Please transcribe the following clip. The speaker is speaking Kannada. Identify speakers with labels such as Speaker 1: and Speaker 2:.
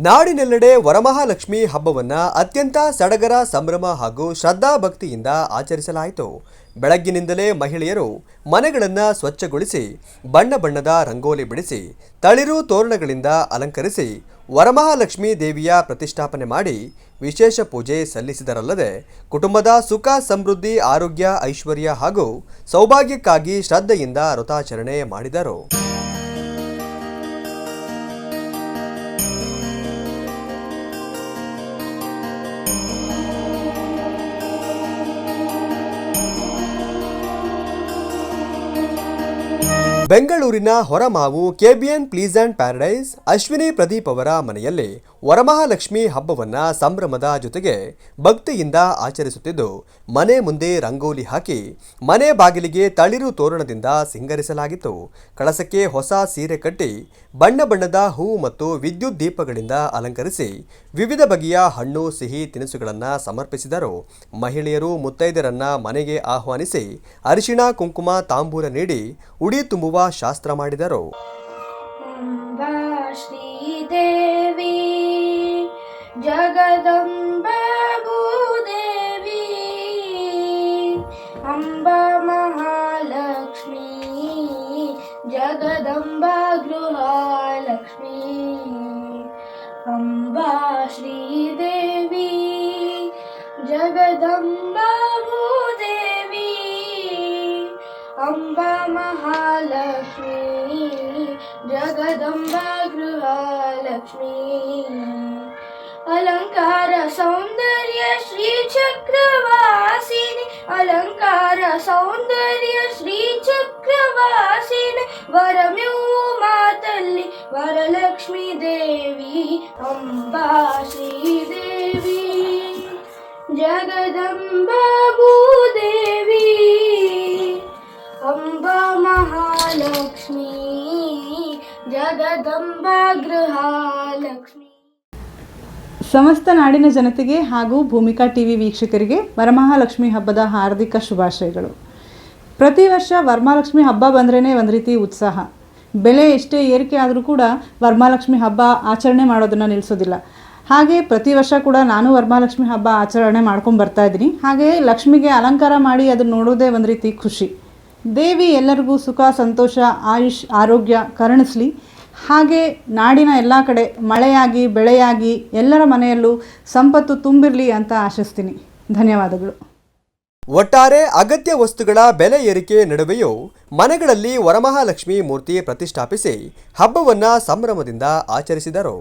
Speaker 1: ನಾಡಿನೆಲ್ಲೆಡೆ ವರಮಹಾಲಕ್ಷ್ಮಿ ಹಬ್ಬವನ್ನು ಅತ್ಯಂತ ಸಡಗರ ಸಂಭ್ರಮ ಹಾಗೂ ಶ್ರದ್ಧಾ ಭಕ್ತಿಯಿಂದ ಆಚರಿಸಲಾಯಿತು. ಬೆಳಗ್ಗಿನಿಂದಲೇ ಮಹಿಳೆಯರು ಮನೆಗಳನ್ನು ಸ್ವಚ್ಛಗೊಳಿಸಿ ಬಣ್ಣ ಬಣ್ಣದ ರಂಗೋಲಿ ಬಿಡಿಸಿ ತಳಿರು ತೋರಣಗಳಿಂದ ಅಲಂಕರಿಸಿ ವರಮಹಾಲಕ್ಷ್ಮಿ ದೇವಿಯ ಪ್ರತಿಷ್ಠಾಪನೆ ಮಾಡಿ ವಿಶೇಷ ಪೂಜೆ ಸಲ್ಲಿಸಿದರಲ್ಲದೆ ಕುಟುಂಬದ ಸುಖ ಸಮೃದ್ಧಿ ಆರೋಗ್ಯ ಐಶ್ವರ್ಯ ಹಾಗೂ ಸೌಭಾಗ್ಯಕ್ಕಾಗಿ ಶ್ರದ್ಧೆಯಿಂದ ವ್ರತಾಚರಣೆ ಮಾಡಿದರು. ಬೆಂಗಳೂರಿನ Horamavu KBN pleasant paradise Ashwini Pradeep ಅವರ ಮನೆಯಲ್ಲಿ ವರಮಹಾಲಕ್ಷ್ಮಿ ಹಬ್ಬವನ್ನು ಸಂಭ್ರಮದ ಜೊತೆಗೆ ಭಕ್ತಿಯಿಂದ ಆಚರಿಸುತ್ತಿದ್ದು, ಮನೆ ಮುಂದೆ ರಂಗೋಲಿ ಹಾಕಿ ಮನೆ ಬಾಗಿಲಿಗೆ ತಳಿರು ತೋರಣದಿಂದ ಸಿಂಗರಿಸಲಾಗಿತ್ತು. ಕಳಸಕ್ಕೆ ಹೊಸ ಸೀರೆ ಕಟ್ಟಿ ಬಣ್ಣ ಬಣ್ಣದ ಹೂ ಮತ್ತು ವಿದ್ಯುತ್ ದೀಪಗಳಿಂದ ಅಲಂಕರಿಸಿ ವಿವಿಧ ಬಗೆಯ ಹಣ್ಣು ಸಿಹಿ ತಿನಿಸುಗಳನ್ನು ಸಮರ್ಪಿಸಿದರು. ಮಹಿಳೆಯರು ಮುತ್ತೈದೆಯರನ್ನ ಮನೆಗೆ ಆಹ್ವಾನಿಸಿ ಅರಿಶಿಣ ಕುಂಕುಮ ತಾಂಬೂಲ ನೀಡಿ ಉಡಿ ತುಂಬುವ ಶಾಸ್ತ್ರ ಮಾಡಿದರು.
Speaker 2: ಶ್ರೀದೇವಿ ಜಗದಂಬೆ ಭೂದೇವಿ ಅಂಬಾ ಮಹಾಲಕ್ಷ್ಮಿ ಜಗದಂಬಾ ಗೃಹಲಕ್ಷ್ಮಿ ಅಂಬಾ ಶ್ರೀದೇವಿ ಜಗದಂಬಾ ಭೂದೇವಿ ಅಂಬಾ ಮಹಾಲಕ್ಷ್ಮಿ ಜಗದಂಬಾ ಗೃಹಲಕ್ಷ್ಮಿ ಅಲಂಕಾರ ಸೌಂದರ್ಯ ಶ್ರೀ ಚಕ್ರವಾಸಿನಿ ಅಲಂಕಾರ ಸೌಂದರ್ಯ ಶ್ರೀ ಚಕ್ರವಾಸಿನಿ ವರಮ್ಯೂ ಮಾತಲ್ಲಿ ವರಲಕ್ಷ್ಮೀ ದೇವಿ ಅಂಬಾ ಶ್ರೀದೇವಿ ಜಗದಂಬಾ ಭೂದೇವಿ ಅಂಬಾ ಮಹಾಲಕ್ಷ್ಮಿ ಜಗದಂಬಾ ಗೃಹಲಕ್ಷ್ಮಿ.
Speaker 3: ಸಮಸ್ತ ನಾಡಿನ ಜನತೆಗೆ ಹಾಗೂ ಭೂಮಿಕಾ ಟಿವಿ ವೀಕ್ಷಕರಿಗೆ ವರಮಹಾಲಕ್ಷ್ಮಿ ಹಬ್ಬದ ಹಾರ್ದಿಕ ಶುಭಾಶಯಗಳು. ಪ್ರತಿ ವರ್ಷ ವರಮಹಾಲಕ್ಷ್ಮಿ ಹಬ್ಬ ಬಂದ್ರೇ ಒಂದು ರೀತಿ ಉತ್ಸಾಹ. ಬೆಲೆ ಎಷ್ಟೇ ಏರಿಕೆ ಆದರೂ ಕೂಡ ವರಮಹಾಲಕ್ಷ್ಮಿ ಹಬ್ಬ ಆಚರಣೆ ಮಾಡೋದನ್ನು ನಿಲ್ಲಿಸೋದಿಲ್ಲ. ಹಾಗೆ ಪ್ರತಿ ವರ್ಷ ಕೂಡ ನಾನು ವರಮಹಾಲಕ್ಷ್ಮಿ ಹಬ್ಬ ಆಚರಣೆ ಮಾಡ್ಕೊಂಡು ಬರ್ತಾ ಇದ್ದೀನಿ. ಹಾಗೆ ಲಕ್ಷ್ಮಿಗೆ ಅಲಂಕಾರ ಮಾಡಿ ಅದನ್ನು ನೋಡೋದೇ ಒಂದು ರೀತಿ ಖುಷಿ. ದೇವಿ ಎಲ್ಲರಿಗೂ ಸುಖ ಸಂತೋಷ ಆಯುಷ್ ಆರೋಗ್ಯ ಕರುಣಿಸಲಿ. ಹಾಗೆ ನಾಡಿನ ಎಲ್ಲ ಕಡೆ ಮಳೆಯಾಗಿ ಬೆಳೆಯಾಗಿ ಎಲ್ಲರ ಮನೆಯಲ್ಲೂ ಸಂಪತ್ತು ತುಂಬಿರಲಿ ಅಂತ ಆಶಿಸ್ತೀನಿ. ಧನ್ಯವಾದಗಳು.
Speaker 1: ಒಟ್ಟಾರೆ ಅಗತ್ಯ ವಸ್ತುಗಳ ಬೆಲೆ ಏರಿಕೆ ನಡುವೆಯೂ ಮನೆಗಳಲ್ಲಿ ವರಮಹಾಲಕ್ಷ್ಮಿ ಮೂರ್ತಿ ಪ್ರತಿಷ್ಠಾಪಿಸಿ ಹಬ್ಬವನ್ನು ಸಂಭ್ರಮದಿಂದ ಆಚರಿಸಿದರು.